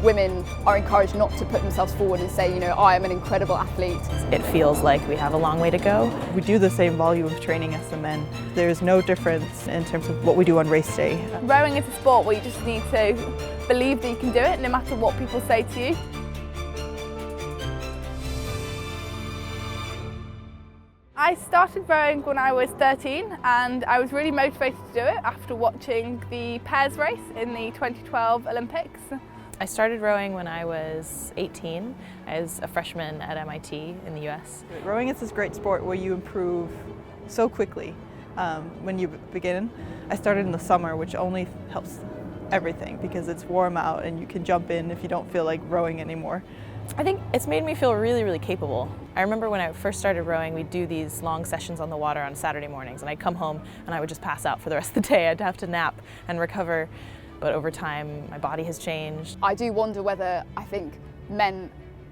women are encouraged not to put themselves forward and say, you know, I am an incredible athlete. It feels like we have a long way to go. We do the same volume of training as the men. There's no difference in terms of what we do on race day. Rowing is a sport where you just need to believe that you can do it no matter what people say to you. I started rowing when I was 13 and I was really motivated to do it after watching the pairs race in the 2012 Olympics. I started rowing when I was 18 as a freshman at MIT in the US. Rowing is this great sport where you improve so quickly when you begin. I started in the summer, which only helps everything because it's warm out and you can jump in if you don't feel like rowing anymore. I think it's made me feel really, really capable. I remember when I first started rowing, we'd do these long sessions on the water on Saturday mornings, and I'd come home and I would just pass out for the rest of the day. I'd have to nap and recover, but over time my body has changed. I do wonder whether I think men,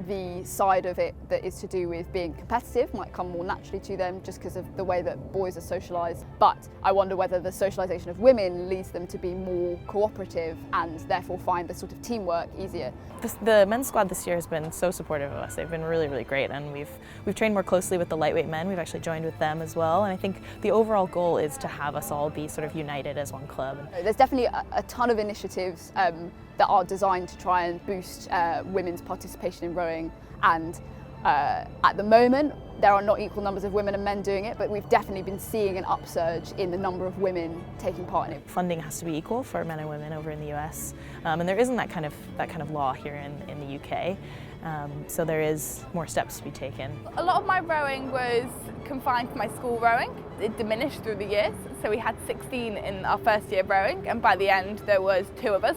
the side of it that is to do with being competitive might come more naturally to them just because of the way that boys are socialised. But I wonder whether the socialisation of women leads them to be more cooperative and therefore find the sort of teamwork easier. The men's squad this year has been so supportive of us. They've been really, really great, and we've trained more closely with the lightweight men. We've actually joined with them as well, and I think the overall goal is to have us all be sort of united as one club. There's definitely a ton of initiatives that are designed to try and boost women's participation in rowing, and at the moment there are not equal numbers of women and men doing it, but we've definitely been seeing an upsurge in the number of women taking part in it. Funding has to be equal for men and women over in the US, and there isn't that kind of law here in the UK, so there is more steps to be taken. A lot of my rowing was confined to my school rowing. It diminished through the years, so we had 16 in our first year of rowing, and by the end there was 2 of us.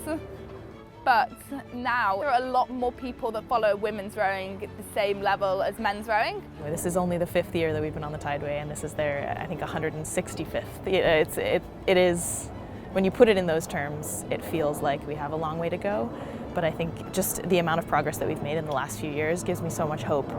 But now there are a lot more people that follow women's rowing at the same level as men's rowing. This is only the 5th year that we've been on the Tideway, and this is their, I think, 165th. It is, when you put it in those terms, it feels like we have a long way to go. But I think just the amount of progress that we've made in the last few years gives me so much hope.